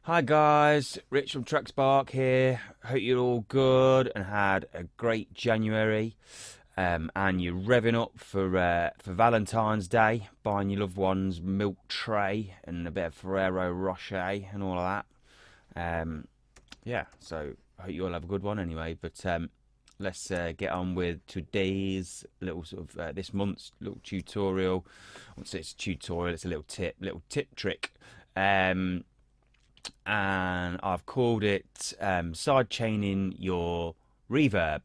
Hi guys, Rich from Truck Spark here. Hope you're all good and had a great January. And you're revving up for Valentine's Day, buying your loved ones milk tray and a bit of Ferrero Rocher and all of that. Yeah, so I hope you all have a good one anyway. But let's get on with today's little sort of this month's little tutorial. I won't say it's a tutorial; it's a little tip trick. And I've called it side chaining your reverb.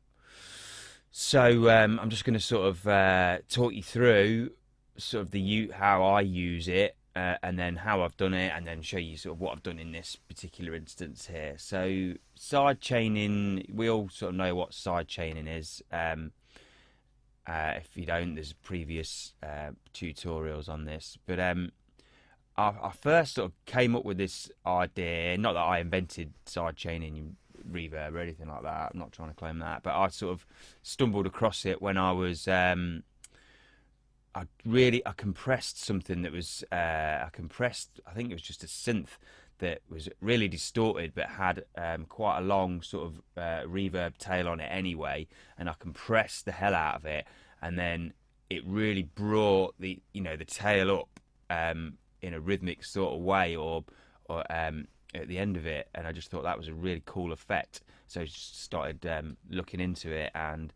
So I'm just going to sort of talk you through sort of how I use it, and then how I've done it, and then show you sort of what I've done in this particular instance here. So side chaining, we all sort of know what side chaining is. If you don't, there's previous tutorials on this, but I first sort of came up with this idea, not that I invented side chaining reverb or anything like that, I'm not trying to claim that, but I sort of stumbled across it when I was I compressed something that was I think it was just a synth that was really distorted but had quite a long sort of reverb tail on it anyway, and I compressed the hell out of it, and then it really brought the tail up in a rhythmic sort of way, or at the end of it, and I just thought that was a really cool effect. So I just started looking into it and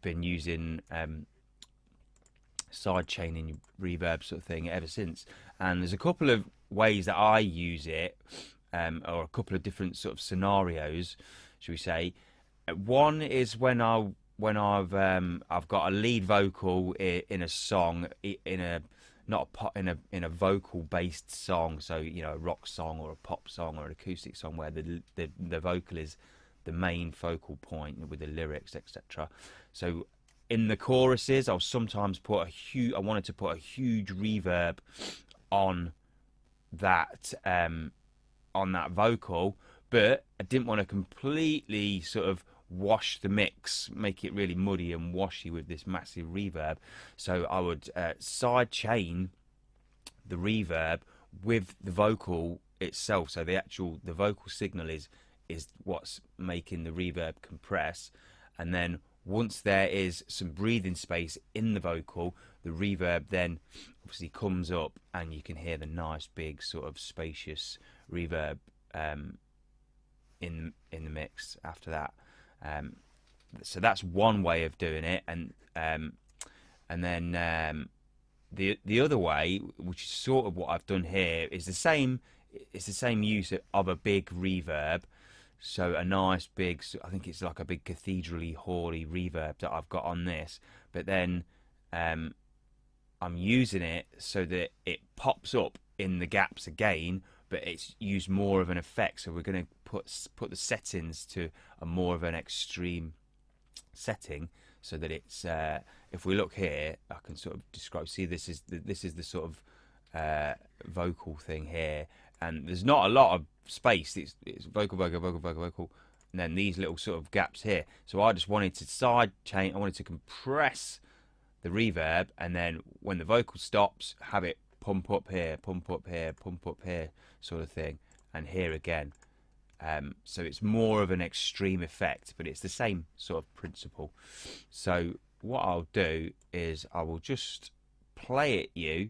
been using side chaining reverb sort of thing ever since. And there's a couple of ways that I use it, or a couple of different sort of scenarios, should we say. One is when I've got a lead vocal in a song, in a vocal based song, so a rock song or a pop song or an acoustic song where the vocal is the main focal point with the lyrics, etc. So in the choruses, I'll sometimes I wanted to put a huge reverb on that vocal, but I didn't want to completely sort of wash the mix, make it really muddy and washy with this massive reverb. So I would side chain the reverb with the vocal itself. So the vocal signal is what's making the reverb compress, and then once there is some breathing space in the vocal, the reverb then obviously comes up and you can hear the nice big sort of spacious reverb in the mix after that. So that's one way of doing it, and then the other way, which is sort of what I've done here, is the same. It's the same use of a big reverb. So a nice big, I think it's like a big cathedral-y, hall-y reverb that I've got on this. But then I'm using it so that it pops up in the gaps again, but it's used more of an effect. So we're going to put the settings to a more of an extreme setting, so that it's if we look here, I can sort of describe. See, this is the sort of vocal thing here, and there's not a lot of space. It's vocal, and then these little sort of gaps here. So I just wanted to side chain. I wanted to compress the reverb, and then when the vocal stops, have it pump up here, pump up here, pump up here, sort of thing, and here again. So it's more of an extreme effect, but it's the same sort of principle. So what I'll do is I will just play it you,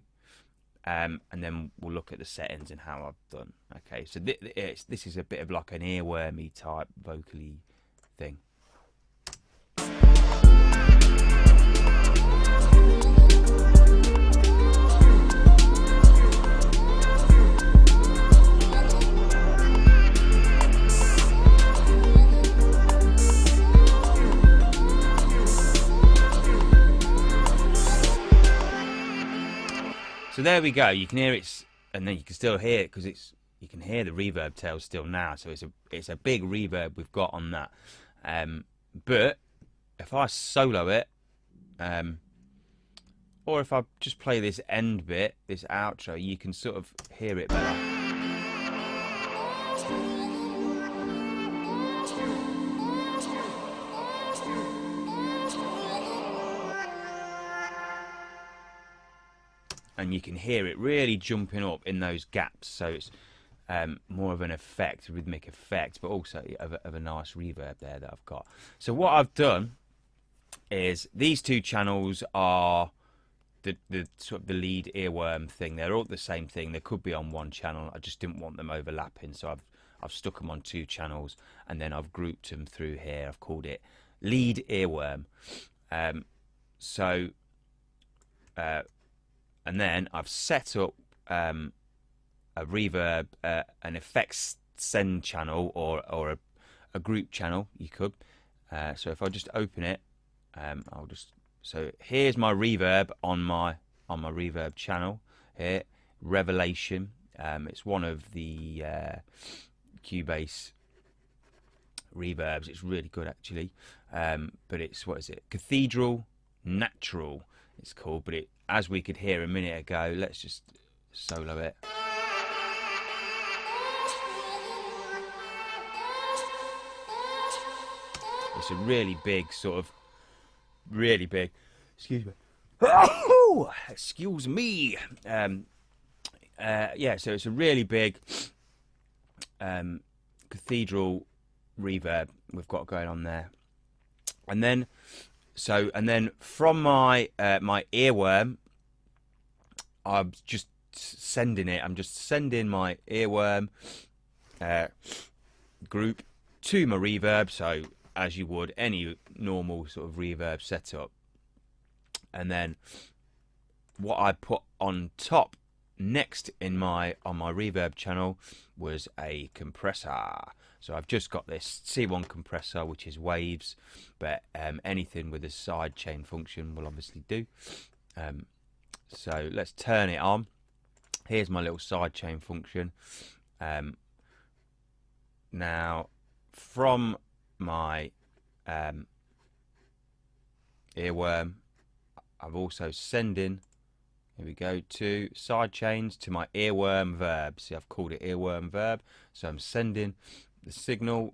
and then we'll look at the settings and how I've done. Okay, so this is a bit of like an earwormy type vocally thing. So there we go. You can hear it, and then you can still hear it because you can hear the reverb tail still now. So it's a big reverb we've got on that. But if I solo it, or if I just play this end bit, this outro, you can sort of hear it better. And you can hear it really jumping up in those gaps. So it's more of an effect, rhythmic effect, but also of a nice reverb there that I've got. So what I've done is these two channels are the sort of the lead earworm thing. They're all the same thing. They could be on one channel. I just didn't want them overlapping, so I've stuck them on two channels, and then I've grouped them through here. I've called it lead earworm. And then I've set up a reverb, an effects send channel, or a group channel. You could. So if I just open it, so here's my reverb on my reverb channel here. Revelation. It's one of the Cubase reverbs. It's really good actually. But it's, what is it? Cathedral Natural it's called, but it, as we could hear a minute ago, let's just solo it. It's a really big sort of, really big, excuse me. Excuse me. Yeah, so it's a really big cathedral reverb we've got going on there. And then from my my earworm, I'm just sending my earworm group to my reverb, so as you would any normal sort of reverb setup. And then what I put on top next on my reverb channel was a compressor. So I've just got this C1 compressor, which is waves, but anything with a sidechain function will obviously do. So let's turn it on. Here's my little sidechain function. Now from my earworm, I've also sending, here we go, to sidechains to my earworm verb. See, I've called it earworm verb. So I'm sending the signal,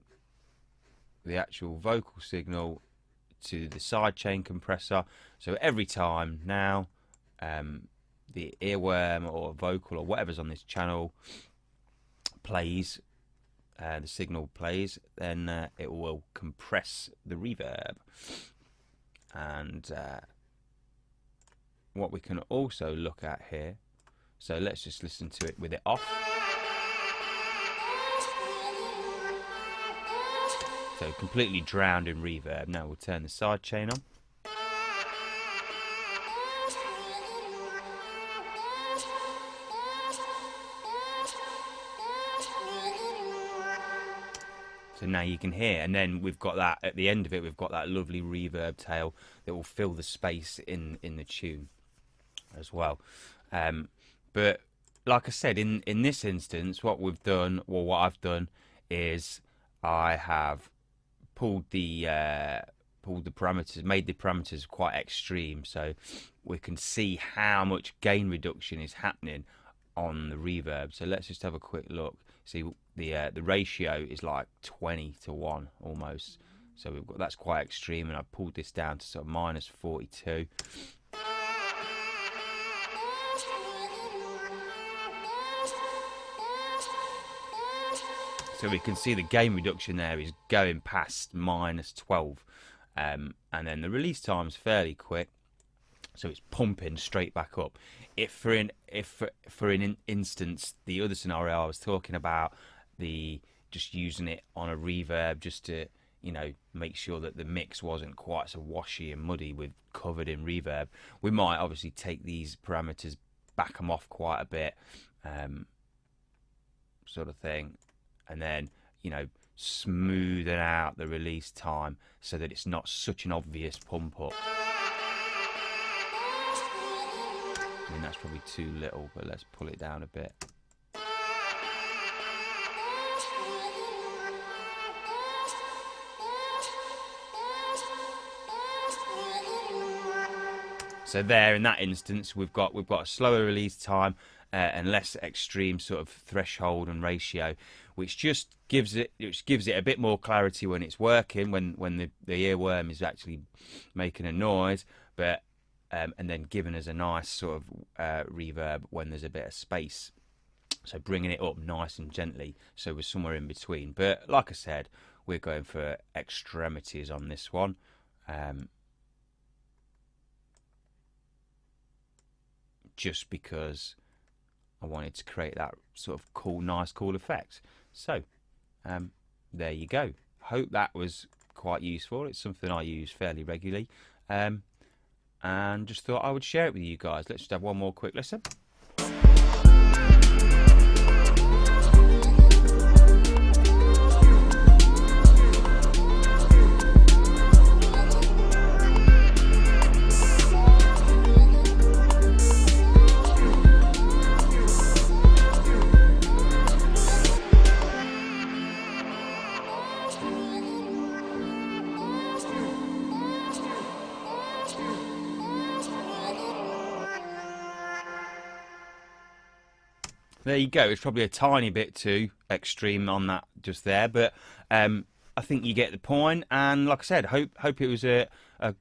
the actual vocal signal, to the sidechain compressor. So every time now the earworm or vocal or whatever's on this channel plays, the signal plays, then it will compress the reverb. And what we can also look at here, so let's just listen to it with it off. So completely drowned in reverb. Now we'll turn the sidechain on. So now you can hear, and then we've got that at the end of it, we've got that lovely reverb tail that will fill the space in the tune as well. But like I said, in this instance, what we've done, or what I've done, is I have pulled the parameters, made the parameters quite extreme, so we can see how much gain reduction is happening on the reverb. So let's just have a quick look. See, the ratio is like 20:1 almost. So we've got, that's quite extreme, and I pulled this down to sort of -42. So we can see the gain reduction there is going past -12, and then the release time's fairly quick, so it's pumping straight back up. If for an instance, the other scenario I was talking about, the just using it on a reverb just to, you know, make sure that the mix wasn't quite so washy and muddy with covered in reverb, we might obviously take these parameters, back them off quite a bit, sort of thing, and then, you know, smoothing out the release time so that it's not such an obvious pump up. I mean, that's probably too little, but let's pull it down a bit. So there, in that instance, we've got a slower release time and less extreme sort of threshold and ratio, which just gives it a bit more clarity when it's working, when the earworm is actually making a noise, but and then giving us a nice sort of reverb when there's a bit of space. So bringing it up nice and gently, so we're somewhere in between. But like I said, we're going for extremities on this one. Just because I wanted to create that sort of cool, nice, cool effect. So there you go. Hope that was quite useful. It's something I use fairly regularly, and just thought I would share it with you guys. Let's just have one more quick listen. There you go. It's probably a tiny bit too extreme on that just there, but I think you get the point. And like I said, hope it was a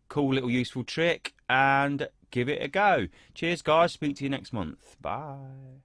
cool little useful trick, and give it a go. Cheers guys, speak to you next month. Bye.